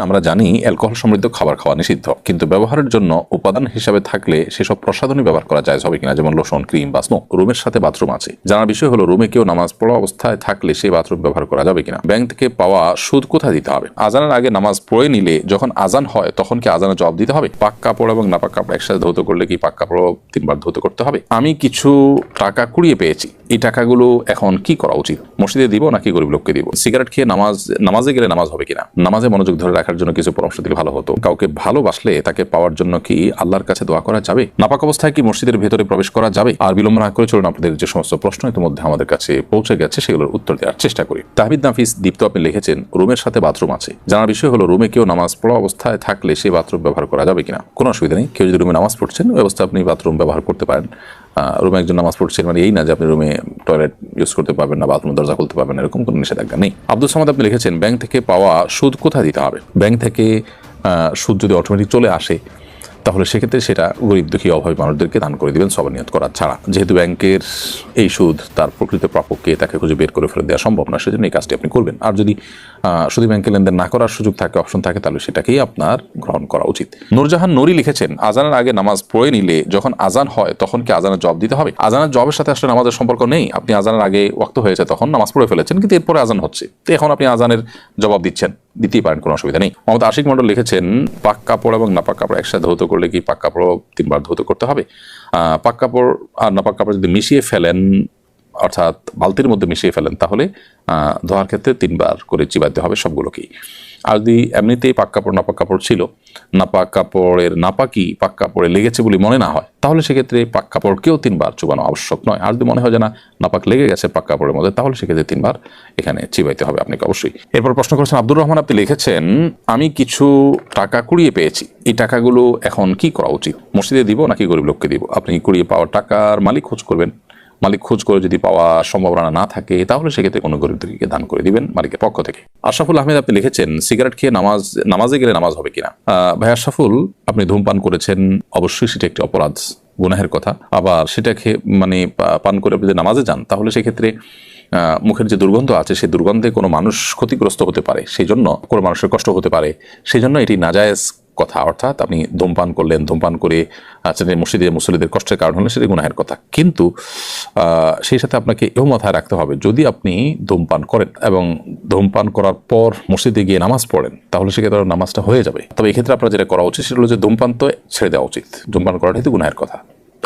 আমরা জানি অ্যালকোহল সমৃদ্ধ খাবার খাওয়া নিষিদ্ধ, কিন্তু ব্যবহারের জন্য উপাদান হিসাবে থাকলে সেসব প্রসাধনী ব্যবহার করা যায় হবে কিনা, যেমন লোশন, ক্রিম বা স্নো। রুমের সাথে বাথরুম আছে। জানার বিষয় হলো রুমে কেউ নামাজ পড়া অবস্থায় থাকলে সেই বাথরুম ব্যবহার করা যাবে কিনা। ব্যাংক থেকে পাওয়া সুদ কোথায় দিতে হবে। আজানের আগে নামাজ পড়ে নিলে যখন আজান হয় তখন কি আজানের জবাব দিতে হবে। পাক কাপড় এবং নাপাক কাপড় একসাথে ধৌত করলে কি পাক কাপড় 3 বার ধৌত করতে হবে। আমি কিছু টাকা কুড়িয়ে পেয়েছি, এই টাকাগুলো এখন কি করা উচিত। মসজিদে দিব নাকি গরিব লোককে দিব। সিগারেট খেয়ে নামাজে গেলে নামাজ হবে কিনা। নামাজে মনোযোগ ধরে রাখার জন্য কিছু পরামর্শ দিলে ভালো হতো। কাউকে ভালোবাসলে তাকে পাওয়ার জন্য কি আল্লাহর কাছে দোয়া করা যাবে। নাপাক অবস্থায় কি মসজিদের ভেতরে প্রবেশ করা যাবে। আর বিলম্ব না করে চলুন আপনাদের যে সমস্ত প্রশ্ন ইতিমধ্যে আমাদের কাছে পৌঁছে গেছে সেগুলোর উত্তর দেওয়ার চেষ্টা করি। তাহমিদ নাফিস দীপ্ত আপনি লিখেছেন রুমের সাথে বাথরুম আছে। জানার বিষয় হলো রুমে কেউ নামাজ পড়া অবস্থায় থাকলে সেই বাথরুম ব্যবহার করা যাবে কিনা। কোনো অসুবিধা নেই, কেউ যদি রুমে নামাজ পড়ছেন ওই অবস্থায় আপনি বাথরুম ব্যবহার করতে পারেন। রুমে একজন নামাজ পড়ছেন মানে এই না যে আপনি রুমে টয়লেট ইউজ করতে পারবেন না, বাথরুম দরজা খুলতে পারবেন, এরকম কোনো নিষেধাজ্ঞা নেই। আব্দুল সামাদ আপনি লিখেছেন ব্যাংক থেকে পাওয়া সুদ কোথায় দিতে হবে। ব্যাংক থেকে সুদ যদি অটোমেটিক চলে আসে তাহলে সেক্ষেত্রে সেটা গরিব দুঃখী অভাবী মানুষদেরকে দান করে দিবেন সবার নিয়ত করা ছাড়া। যেহেতু ব্যাংকের এই সুদ তার প্রকৃত প্রাপককে তাকে খুঁজে বের করে ফেরত দেওয়া সম্ভব না, সেজন্য এই কাজটি আপনি করবেন। আর যদি শুধু ব্যাংকে লেনদেন না করার সুযোগ থাকে, অপশন থাকে, তাহলে সেটাকেই আপনার গ্রহণ করা উচিত। নূরজাহান নুরি লিখেছেন আজানের আগে নামাজ পড়ে নিলে যখন আজান হয় তখন কি আজানের জবাব দিতে হবে। আজানের জবাবের সাথে আসলে নামাজের সম্পর্ক নেই। আপনি আজানের আগে ওয়াক্ত হয়েছে তখন নামাজ পড়ে ফেলেছেন, কিন্তু এরপরে আজান হচ্ছে, তো এখন আপনি আজানের জবাব দিতেই পারেন, কোনো অসুবিধা নেই। মোহাম্মদ আশিক মন্ডল লিখেছেন পাক কাপড় এবং নাপাক কাপড় একসাথে ধৌত করলে কি পাক কাপড় 3 বার ধৌত করতে হবে। পাক কাপড় আর নাপাক কাপড় যদি মিশিয়ে ফেলেন, অর্থাৎ বালতির মধ্যে মিশিয়ে ফেলেন, তাহলে ধোয়ার ক্ষেত্রে 3 বার করে চিবাতে হবে সবগুলোকেই। আর যদি এমনিতেই পাক কাপড় নাপাক কাপড় ছিল, নাপাক কাপড়ের নাপাকি পাক কাপড়ে লেগেছে বলে মনে না হয়, তাহলে সেক্ষেত্রে পাক কাপড়কেও 3 বার চুবানো আবশ্যক নয়। আর যদি মনে হয় যে না নাপাক লেগে গেছে পাক কাপড়ের মধ্যে, তাহলে সেক্ষেত্রে 3 বার এখানে চিবাইতে হবে আপনাকে অবশ্যই। এরপর প্রশ্ন করেছেন আব্দুর রহমান, আপনি লিখেছেন আমি কিছু টাকা কুড়িয়ে পেয়েছি, এই টাকাগুলো এখন কি করা উচিত। মসজিদে দিব নাকি গরিব লোককে দিব। আপনি কুড়িয়ে পাওয়ার টাকার মালিক খোঁজ করবেন। মালিক খোঁজ করে যদি পাওয়া সম্ভাবনা না থাকে তাহলে সেক্ষেত্রে কোনো গরিবদেরকে দান করে দিবেন মালিকের পক্ষ থেকে। আশরাফুল আহমেদ আপনি লিখেছেন সিগারেট খেয়ে নামাজে গেলে নামাজ হবে কিনা। ভাই আশরাফুল, আপনি ধূমপান করেছেন, অবশ্যই সেটা একটি অপরাধ, গুনাহের কথা। আবার সেটা খেয়ে পান করে আপনি যদি নামাজে যান তাহলে সেক্ষেত্রে মুখের যে দুর্গন্ধ আছে সেই দুর্গন্ধে কোনো মানুষ ক্ষতিগ্রস্ত হতে পারে, সেই জন্য কোনো মানুষের কষ্ট হতে পারে, সেই জন্য এটি নাজায়েজ কথা। অর্থাৎ আপনি ধূমপান করলেন, ধূমপান করে মসজিদে মুসল্লিদের কষ্টের কারণ হলে সেটি গুনাহের কথা। কিন্তু সেই সাথে আপনাকে এও মাথায় রাখতে হবে, যদি আপনি ধূমপান করেন এবং ধূমপান করার পর মসজিদে গিয়ে নামাজ পড়েন তাহলে সেক্ষেত্রে নামাজটা হয়ে যাবে। তবে এক্ষেত্রে আপনার যেটা করা উচিত সেটা হলো যে ধূমপান তো ছেড়ে দেওয়া উচিত। ধূমপান করাটাই তো গুনাহের কথা,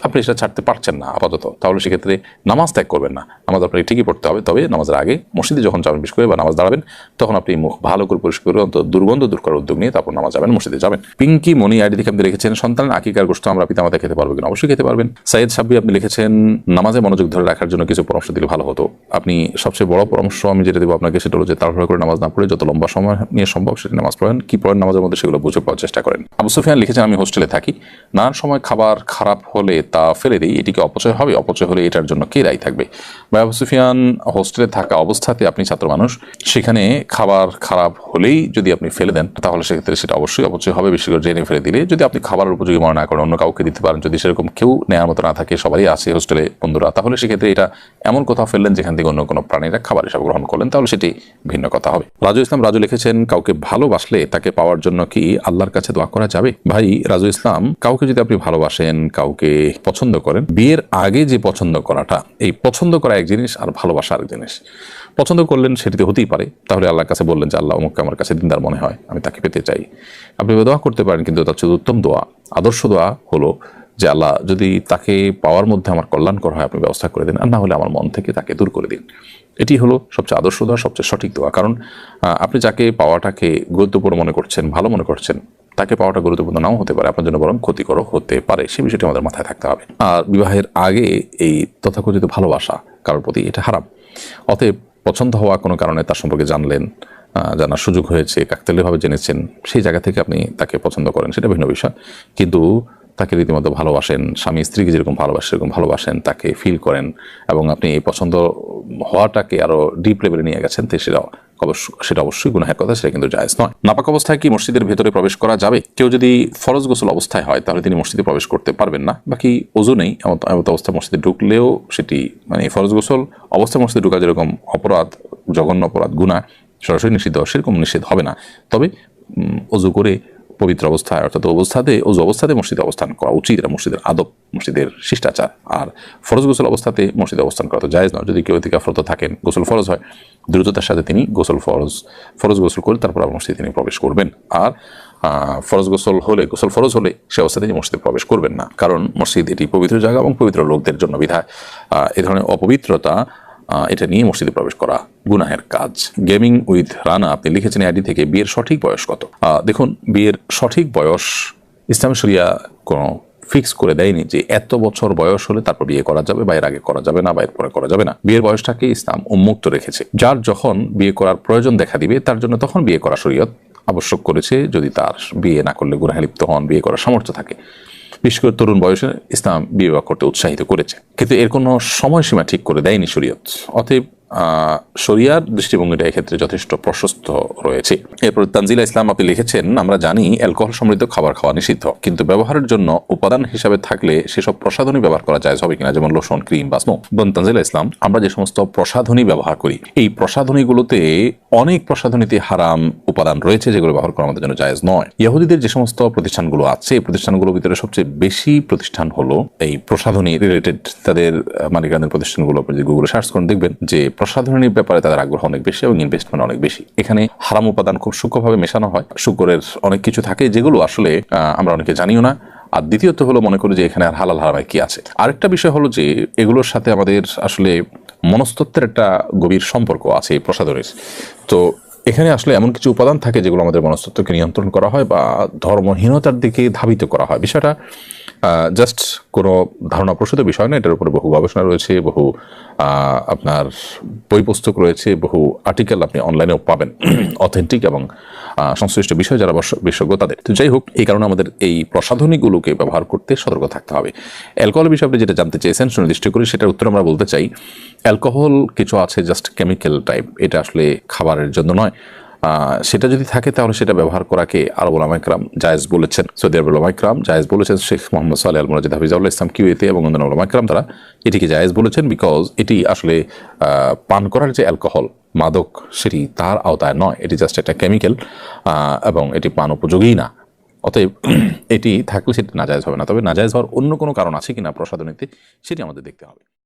আপনি সেটা ছাড়তে পারছেন না আপাতত, তাহলে সেক্ষেত্রে নামাজ ত্যাগ করবেন না। নামাজ আপনাকে ঠিকই পড়তে হবে, তবে নামাজের আগে মসজিদে যখন যাবেন বিশেষ করে বা নামাজ দাঁড়াবেন তখন আপনি মুখ ভালো করে পরিষ্কার করে অন্তত দুর্গন্ধ দূর করার উদ্যোগ নিয়ে তারপর নামাজ যাবেন, মসজিদে যাবেন। পিঙ্কি মনি আইডি থেকে আপনি লিখেছেন সন্তানের আকিকার গোশত আমরা পিতামাতা খেতে পারবো কিনা। অবশ্যই খেতে পারবেন। সাইয়েদ সাব্বি আপনি লিখেছেন নামাজে মনোযোগ ধরে রাখার জন্য কিছু পরামর্শ দিলে ভালো হতো। আপনি সবচেয়ে বড় পরামর্শ আমি যেটা দেবো আপনাকে সেটা হলো যে তাড়াহুড়ো করে নামাজ না পড়ে যত লম্বা সময় নিয়ে সম্ভব সেটা নামাজ পড়েন। কি পড়েন নামাজের মধ্যে সেগুলো বুঝে পাওয়ার চেষ্টা করেন। আবু সুফিয়ান লিখেছেন আমি হোস্টেলে থাকি, নানান সময় খাবার খারাপ হলে তা ফেলে দিই, এটিকে অপচয় হবে। অপচয় হলে এটার জন্য কে দায়ী থাকবে। ভাই আবু সুফিয়ান, হোস্টেলে থাকা অবস্থাতে আপনি ছাত্র মানুষ, সেখানে খাবার খারাপ হলেই যদি আপনি ফেলে দেন তাহলে সেক্ষেত্রে সেটা অবশ্যই অপচয় হবে। বিশেষ করে জেনে ফেলে দিলে যদি আপনি খাবারের উপযোগী মনে না করেন অন্য কাউকে দিতে পারেন, যদি সেরকম কেউ নেওয়ার মতো না থাকে, সবারই আছে হোস্টেলে বন্ধুরা, তাহলে সেক্ষেত্রে এটা এমন কোথাও ফেললেন যেখান থেকে অন্য কোনো প্রাণীরা খাবার হিসাবে গ্রহণ করলেন, তাহলে সেটি ভিন্ন কথা হবে। রাজু ইসলাম রাজু লিখেছেন কাউকে ভালোবাসলে তাকে পাওয়ার জন্য কি আল্লাহর কাছে দোয়া করা যাবে। ভাই রাজু ইসলাম, কাউকে যদি আপনি ভালোবাসেন, কাউকে পছন্দ করেন, বিয়ের আগে যে পছন্দ করাটা, এই পছন্দ করা এক জিনিস আর ভালোবাসা আরেক জিনিস। পছন্দ করলেন সেটিতে হতেই পারে, তাহলে আল্লাহর কাছে বললেন যে আল্লাহ অমুককে আমার কাছে দিনদার মনে হয়, আমি তাকে পেতে চাই। আপনি দোয়া করতে পারেন, কিন্তু তার চেয়ে উত্তম দোয়া, আদর্শ দোয়া হলো যে আল্লাহ যদি তাকে পাওয়ার মধ্যে আমার কল্যাণকর হয় আপনি ব্যবস্থা করে দিন, আর না হলে আমার মন থেকে তাকে দূর করে দিন। এটি হলো সবচেয়ে আদর্শ দোয়া, সবচেয়ে সঠিক দোয়া। কারণ আপনি যাকে পাওয়াটাকে গুরুত্বপূর্ণ মনে করছেন, ভালো মনে করছেন, তাকে পাওয়াটা গুরুত্বপূর্ণ নাও হতে পারে, আপনার জন্য বরং ক্ষতিকর হতে পারে। সে বিষয়টি আমাদের মাথায় থাকতে হবে। আর বিবাহের আগে এই তথাকথিত ভালোবাসা কারোর প্রতি এটা হারাম। অতএব পছন্দ হওয়া কোনো কারণে তার সম্পর্কে জানলেন, জানার সুযোগ হয়েছে, কাকতালীয়ভাবে জেনেছেন, সেই জায়গা থেকে আপনি তাকে পছন্দ করেন, সেটা ভিন্ন বিষয়। কিন্তু তাকে রীতিমতো ভালোবাসেন, স্বামী স্ত্রীকে যেরকম ভালোবাসে সেরকম ভালোবাসেন, তাকে ফিল করেন এবং আপনি এই পছন্দ হওয়াটাকে আরো ডিপ লেভেলে নিয়ে গেছেন, তো সেটা অবশ্যই গুনাহের কথা, সেটা কিন্তু জায়েজ নয়। নাপাক অবস্থায় কি মসজিদের ভেতরে প্রবেশ করা যাবে। কেউ যদি ফরজ গোসল অবস্থায় হয় তাহলে তিনি মসজিদে প্রবেশ করতে পারবেন না। বাকি ওযু নেই এমন অবস্থায় মসজিদে ঢুকলেও সেটি ফরজ গোসল অবস্থায় মসজিদে ঢুকা যেরকম অপরাধ, জঘন্য অপরাধ, গুনাহ, সরাসরি নিষিদ্ধ, সেরকম নিষেধ হবে না। তবে অজু করে পবিত্র অবস্থায় অর্থাৎ অজু অবস্থাতে মসজিদে অবস্থান করা উচিত। এটা মসজিদের আদব, মসজিদের শিষ্টাচার। আর ফরজ গোসল অবস্থাতে মসজিদে অবস্থান করা তো জায়েজ নয়। যদি কেউ ইতিকাফরত থাকেন, গোসল ফরজ হয়, দ্রুততার সাথে তিনি ফরজ গোসল করে তারপর আবার মসজিদে তিনি প্রবেশ করবেন। আর গোসল ফরজ হলে সে অবস্থাতে তিনি মসজিদে প্রবেশ করবেন না, কারণ মসজিদ এটি পবিত্র জায়গা এবং পবিত্র লোকদের জন্য বিধায় এ ধরনের অপবিত্রতা এটা নিয়ে মসজিদে প্রবেশ করা গুনাহের কাজ। গেমিং উইথ রানা আপনি লিখেছেন আইডি থেকে, বিয়ের সঠিক বয়স কত? দেখুন, বিয়ের সঠিক বয়স ইসলাম শরিয়া কোনো ফিক্স করে দেয়নি যে এত বছর বয়স হলে তারপর বিয়ে করা যাবে, বা এর আগে করা যাবে না, বা এর পরে করা যাবে না। বিয়ের বয়সটাকে ইসলাম উন্মুক্ত রেখেছে। যার যখন বিয়ে করার প্রয়োজন দেখা দিবে তার জন্য তখন বিয়ে করা শরীয়ত আবশ্যক করেছে, যদি তার বিয়ে না করলে গুনাহে লিপ্ত হন, বিয়ে করার সামর্থ্য থাকে। বিশেষ করে তরুণ বয়সে ইসলাম বিবাহ করতে উৎসাহিত করেছে, কিন্তু এর কোনো সময়সীমা ঠিক করে দেয়নি শরীয়ত। অতএব শরিয়ার দৃষ্টিভঙ্গিটা এক্ষেত্রে যথেষ্ট প্রশস্ত রয়েছে। এরপর তানজিলা ইসলাম আপনি লিখেছেন, আমরা জানি অ্যালকোহল সমৃদ্ধ খাবার খাওয়া নিষিদ্ধ, কিন্তু ব্যবহারের জন্য উপাদান হিসাবে থাকলে সেসব প্রসাধনী ব্যবহার করা যায় হবে কিনা, যেমন লোশন, ক্রিম বা স্নো। তানজিলা ইসলাম, আমরা যে সমস্ত প্রসাধনী ব্যবহার করি, এই প্রসাধনীগুলোতে অনেক প্রসাধনীতে হারাম উপাদান রয়েছে যেগুলো ব্যবহার করা আমাদের জন্য জায়েজ নয়। ইহুদিদের যে সমস্ত প্রতিষ্ঠানগুলো আছে, এই প্রতিষ্ঠানগুলোর ভিতরে সবচেয়ে বেশি প্রতিষ্ঠান হলো এই প্রসাধনী রিলেটেড। তাদের মালিকানাধীন প্রতিষ্ঠানগুলো আপনি যদি গুগলে সার্চ করেন দেখবেন যে প্রসাধনীর ব্যাপারে তাদের আগ্রহ অনেক বেশি এবং ইনভেস্টমেন্ট অনেক বেশি। এখানে হারাম উপাদান খুব সূক্ষ্মভাবে মেশানো হয়, শুকরের অনেক কিছু থাকে যেগুলো আসলে আমরা অনেকে জানিও না। আর দ্বিতীয়ত হলো, মনে করি যে এখানে আর হালাল হারামে কি আছে। আরেকটা বিষয় হলো যে এগুলোর সাথে আমাদের আসলে মনস্তত্ত্বের একটা গভীর সম্পর্ক আছে এই প্রসাধনীর। তো এখানে আসলে এমন কিছু উপাদান থাকে যেগুলো আমাদের মনস্তত্ত্বকে নিয়ন্ত্রণ করা হয় বা ধর্মহীনতার দিকে ধাবিত করা হয়। বিষয়টা জাস্ট কোনো ধারণাপ্রসূত বিষয় না, এটার উপরে বহু গবেষণা রয়েছে, বহু আপনার বই পুস্তক রয়েছে, বহু আর্টিকেল আপনি অনলাইনেও পাবেন অথেন্টিক এবং সংশ্লিষ্ট বিষয় যারা বিশেষজ্ঞ তাদের। তো যাই হোক, এই কারণে আমাদের এই প্রসাধনীগুলোকে ব্যবহার করতে সতর্ক থাকতে হবে। অ্যালকোহলের বিষয়ে আপনি যেটা জানতে চেয়েছেন সুনির্দিষ্ট করে, সেটার উত্তর আমরা বলতে চাই, অ্যালকোহল কিছু আছে জাস্ট কেমিক্যাল টাইপ, এটা আসলে খাবারের জন্য নয়। সেটা যদি থাকে তাহলে সেটা ব্যবহার করাকে আরব উলামা ইকরাম জায়েজ বলেছেন, সৌদি আরব উলামা ইকরাম জায়েজ বলেছেন, শেখ মোহাম্মদ সালেহ আল মুনাজ্জিদ হাফিজাহুল্লাহ ইসলাম কিউএতে এবং অন্যান্য উলামা ইকরাম তারা এটিকে জায়েজ বলেছেন, বিকজ এটি আসলে পান করার যে অ্যালকোহল, মাদক, সেটি তার আওতায় নয়। এটি জাস্ট একটা কেমিক্যাল এবং এটি পান উপযোগী না। অতএব এটি থাকলে সেটি নাজায়েজ হবে না। তবে নাজায়েজ হওয়ার অন্য কোনো কারণ আছে কিনা প্রসাধনীতে, সেটি আমাদের দেখতে হবে।